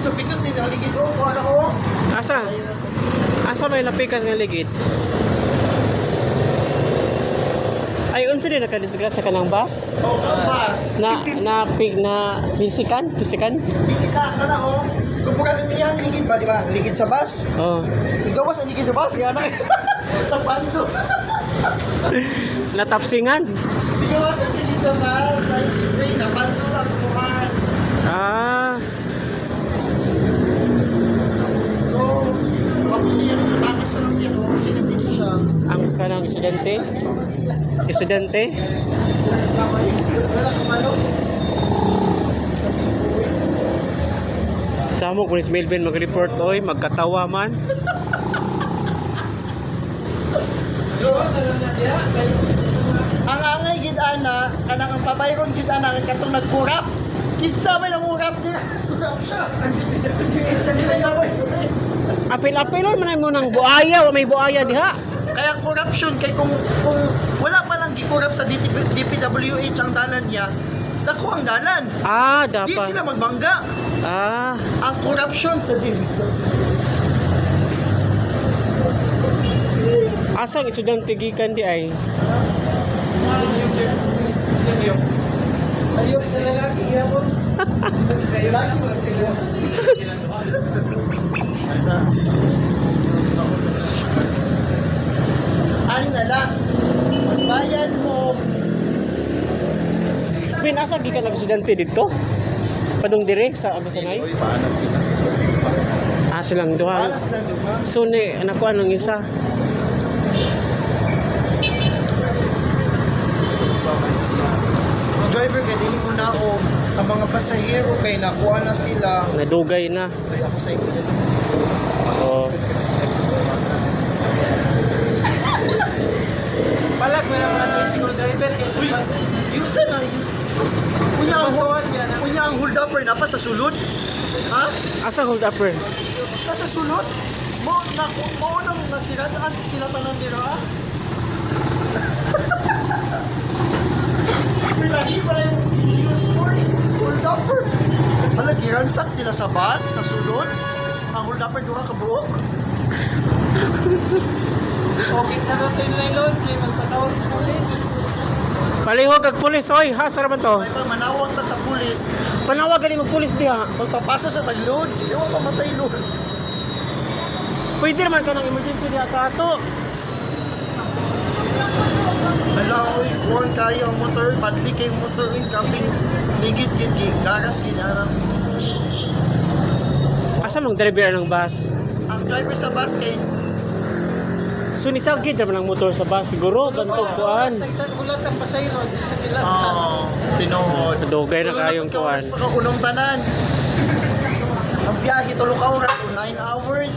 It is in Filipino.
sa pikas din naligid ko ano ko. Asa? Asa may napikas nga ligid? Ay, unsa din nakadisgrasya ka ng bus? Oh, bus. Na pisikan? Ligid ka na oh. Kung bukan iyang ligid ba, di ba? Ligid sa bus. Oh. Ikaw ba sa ligid sa bus? Kaya na. Tapando. Natapsingan? Ikaw ba sa ligid sa bus? Na-spray, napando lang kuhan. Ah. So, tapos niya rin natakas na lang siya. Kinisito siya. Ang kanang estudyante? Estudyante? Wala kumano. Samo kung si Melvin mag-report, oy, magkatawa man. Ang angay gid ana, kanang ang pabayron gid ana katong nagkurap. Kisa may nangurap din. Kurap siya. Apil-apil man mo ng buaya, may buaya diha. Kaya corruption kay kung wala pa lang gikurap sa DPWH ang dalan niya, dako ang dalan. Ah, Di dapat. sila magbangga. Ah, Ang corruption sa asang estudyante gikan di ay? Ayun sa lalaki yapon. Sa lalaki mas sila. Ano na lang, magbayad mo. Bin, asa gikan ang estudyante dito? Padung dire sa Abasanay? Paano sila? Ah, silang duha. Paano sila diba? So, ni, anak ko anong isa? Ang driver kay dili ko na o ang mga pasahero kay nakuha na sila. Nadugay na. Ay ako sa iyo. Oo. Palag mo naman ang single driver kasi Uy, yusa na yun. Kunya ang hold upper na pa sa sulod. Ha? Asa hold upper? Pa sa sulod? Mo nang nasiraan sila tanan dira ha? Pinahi pala yung news story. Hold upper. Hala, giransak sila sa bus, sa sulod. Ang hold upper duha ka buok. okay sa nato yung laylon, kaya magpatawag ng polis. Palihog kag pulis, oy, ha, sara man to. May pag manawag ta sa pulis, Panawag gani mag pulis diha. magpapasa sa taglod. Ewan pa matay load. Pwede naman ka ng emergency diha sa ato. Hala, uy, buwan kayo ang motor, padli kay motor, uy, kaping ligid, garas, ginarang. Asa mang driver ng bus? Ang driver sa bus kay, So ni sagid naman ang motor sa bus siguro bantog kuan. Sa isang ulat ang pasayro, sa nila. tinood. Dugay na kayong kuan. Pagkakulong tanan. Ang biyahe, tulong ka oras, 9 hours.